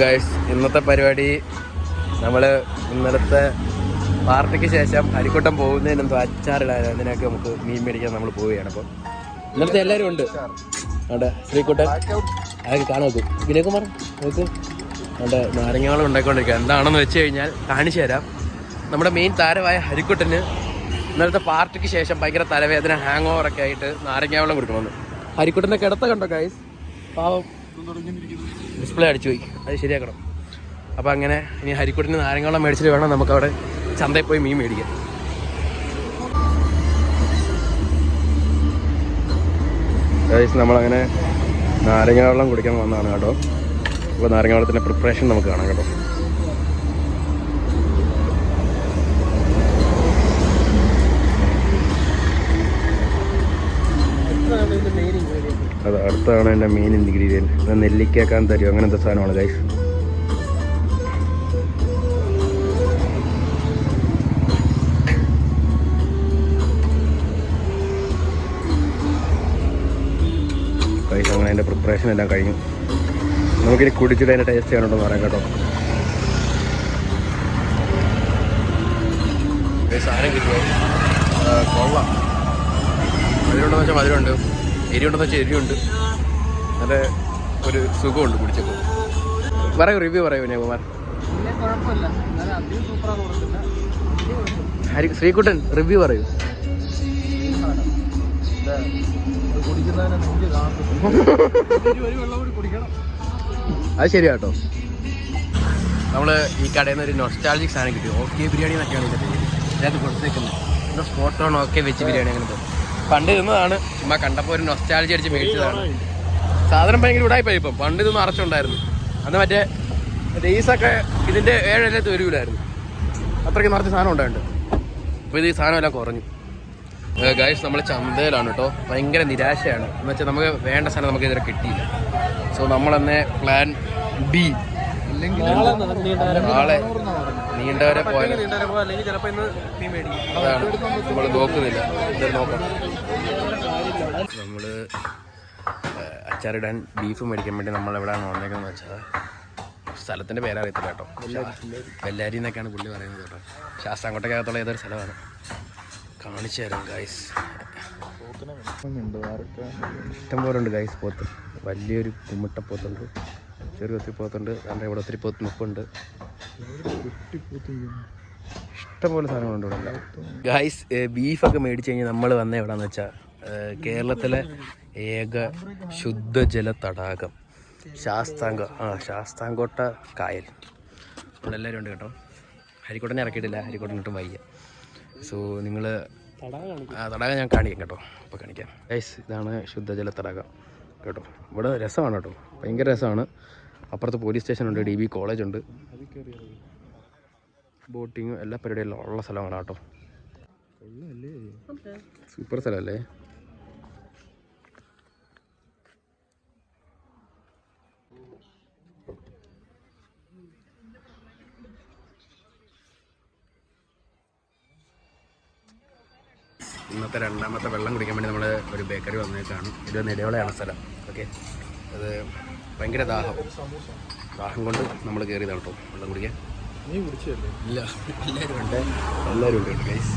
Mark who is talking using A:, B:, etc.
A: Guys, ഇന്നത്തെ പരിപാടി നമ്മൾ ഇന്നലത്തെ പാർട്ടിക്ക് ശേഷം അരിക്കുട്ടം പോകുന്നതിന് എന്തോ അച്ചാറിടാൻ അതിനൊക്കെ നമുക്ക് മീൻ മേടിക്കാൻ നമ്മൾ പോവുകയാണ്. അപ്പം ഇന്നലത്തെ എല്ലാവരും ഉണ്ട്. അവിടെ ശ്രീക്കുട്ടൻ അതൊക്കെ കാണാൻ നോക്കും. വിനയകുമാർ നോക്കും. അവിടെ നാരങ്ങാവളം ഉണ്ടാക്കിക്കൊണ്ടിരിക്കുക. എന്താണെന്ന് വെച്ച് കഴിഞ്ഞാൽ കാണിച്ചു തരാം. നമ്മുടെ മെയിൻ താരമായ ഹരിക്കുട്ടന് ഇന്നലത്തെ പാർട്ടിക്ക് ശേഷം ഭയങ്കര തലവേദന, ഹാങ് ഓവറൊക്കെ ആയിട്ട് നാരങ്ങാവളം കൊടുക്കണമെന്ന്. ഹരിക്കുട്ടൻ്റെ കിടത്ത കണ്ടോ ഗൈസ്? പാവം ഡിസ്പ്ലേ അടിച്ചു പോയി, അത് ശരിയാക്കണം. അപ്പോൾ അങ്ങനെ ഇനി ഹരിക്കുട്ടിന് നാരങ്ങാവളം മേടിച്ചിട്ട് വേണം നമുക്കവിടെ ചന്തയിൽ പോയി മീൻ മേടിക്കാം. ഗൈസ്, നമ്മളങ്ങനെ നാരങ്ങാവെള്ളം കുടിക്കാൻ വന്നതാണ് കേട്ടോ. അപ്പോൾ നാരങ്ങാവെള്ളത്തിൻ്റെ പ്രിപ്പറേഷൻ നമുക്ക് കാണാം കേട്ടോ. അത് അടുത്താണ് എൻ്റെ മെയിൻ ഇൻഗ്രീഡിയൻറ്റ്. നെല്ലിക്കാക്കാൻ തരും അങ്ങനത്തെ സാധനമാണ് ഗൈസ്. ഗൈസ്, അങ്ങനെ അതിൻ്റെ പ്രിപ്പറേഷൻ എല്ലാം കഴിഞ്ഞു. നമുക്കിനി കുടിച്ചിട്ട് അതിൻ്റെ ടേസ്റ്റ് ചെയ്യാനുണ്ടോ എന്ന് പറയാം കേട്ടോ. സാധനം കിട്ടുമോ? കൊള്ളാം. മധുരമുണ്ടെന്ന് വെച്ചാൽ മധുരമുണ്ട്, എരിവുണ്ടെന്ന് വെച്ചാൽ എരിവുണ്ട്. നല്ല ഒരു സുഖമുണ്ട് കുടിച്ചപ്പോൾ. പറയൂ, റിവ്യൂ പറയൂ വിനയകുമാർ. ശ്രീകുട്ടൻ റിവ്യൂ പറയൂ. അത് ശരിയാട്ടോ. നമ്മൾ ഈ കടയിൽ നിന്ന് ഒരു നൊസ്റ്റാൾജിക് സാധനം കിട്ടി. ഓക്കെ ബിരിയാണി എന്നൊക്കെയാണ് ഇതിൻ്റെ പേര്. ഇതിനകത്ത് കൊടുത്തേക്കുന്നത് spot on okay veg biryani. അങ്ങനത്തെ പണ്ട് തിന്നതാണ്, ചുമ്മാ കണ്ടപ്പോൾ ഒരു നൊസ്റ്റാൾജി അടിച്ച് മേടിച്ചതാണ്. സാധനം ഭയങ്കര ഉടായിപ്പോയി. ഇപ്പം പണ്ട് ഇതൊന്നും അറച്ചുണ്ടായിരുന്നു. അന്ന് മറ്റേ റേസൊക്കെ ഇതിൻ്റെ 7 വരൂലായിരുന്നു. അത്രയ്ക്ക് നിറച്ച് സാധനം ഉണ്ടായിട്ടുണ്ട്. അപ്പോൾ ഇത് ഈ സാധനമെല്ലാം കുറഞ്ഞു. ഗൈസ്, നമ്മൾ ചന്തയിലാണ് കേട്ടോ. ഭയങ്കര നിരാശയാണ്. എന്ന് വെച്ചാൽ നമുക്ക് വേണ്ട സാധനം നമുക്ക് ഇതുവരെ കിട്ടിയില്ല. സോ നമ്മളെന്നെ പ്ലാൻ ബി, നാളെ നീണ്ടവരെ പോയാൽ അതാണ് നമ്മൾ നോക്കുന്നില്ല. ഇത് നോക്കാം. നമ്മൾ അച്ചാറിടാൻ ബീഫ് മേടിക്കാൻ വേണ്ടി നമ്മൾ എവിടെയാണ് വന്നേക്കുന്നത് വെച്ചാൽ സ്ഥലത്തിൻ്റെ പേരറിയത്തില്ല കേട്ടോ. വെല്ലാരി എന്നൊക്കെയാണ് പുള്ളി പറയുന്നത് കേട്ടോ. ശാസ്താംകോട്ടക്കകത്തുള്ള ഏതൊരു സ്ഥലമാണ്. കാണിച്ചു തരാം ഗൈസ്. ഇഷ്ടംപോലെ ഉണ്ട് ഗൈസ് പോത്ത്. വലിയൊരു കുമ്മിട്ടപ്പോത്തുണ്ട്, ചെറിയ ഒത്തിരി പോത്തുണ്ട്. അതിൻ്റെ ഇവിടെ ഒത്തിരി പോത്ത് നിൽപ്പുണ്ട്. ഇഷ്ടംപോലെ സാധനങ്ങളുണ്ട് ഇവിടെ ഗൈസ്. ബീഫൊക്കെ മേടിച്ച് കഴിഞ്ഞാൽ നമ്മൾ വന്ന എവിടെയാണെന്ന് വെച്ചാൽ കേരളത്തിലെ ഏക ശുദ്ധജല തടാകം ശാസ്താംകോട്ട കായൽ. ഇവിടെ എല്ലാവരും ഉണ്ട് കേട്ടോ. ഹരിക്കോട്ടനെ ഇറക്കിയിട്ടില്ല, ഹരിക്കോട്ടനിട്ടും വയ്യ. സോ നിങ്ങൾ തടാകം ഞാൻ കാണിക്കാം കേട്ടോ. അപ്പോൾ കാണിക്കാം ഗൈസ്. ഇതാണ് ശുദ്ധജല തടാകം കേട്ടോ. ഇവിടെ രസമാണ് കേട്ടോ, ഭയങ്കര രസമാണ്. അപ്പുറത്ത് പോലീസ് സ്റ്റേഷനുണ്ട്, DB കോളേജുണ്ട്, ബോട്ടിങ്ങും എല്ലാ പരിപാടിയെല്ലാം ഉള്ള സ്ഥലമാണ് കേട്ടോ. സൂപ്പർ സ്ഥലമല്ലേ? ഇന്നത്തെ രണ്ടാമത്തെ വെള്ളം കുടിക്കാൻ വേണ്ടി നമ്മൾ ഒരു ബേക്കറി വന്നേക്കാണ്. ഇത് നെടുവളയാണ് സ്ഥലം. ഓക്കെ, അത് ഭയങ്കര ദാഹം കൊണ്ട് നമ്മൾ കയറിയതാണ് കേട്ടോ വെള്ളം കുടിക്കാൻ. ഇല്ല, എല്ലാവരും ഉണ്ട് ഗൈസ്.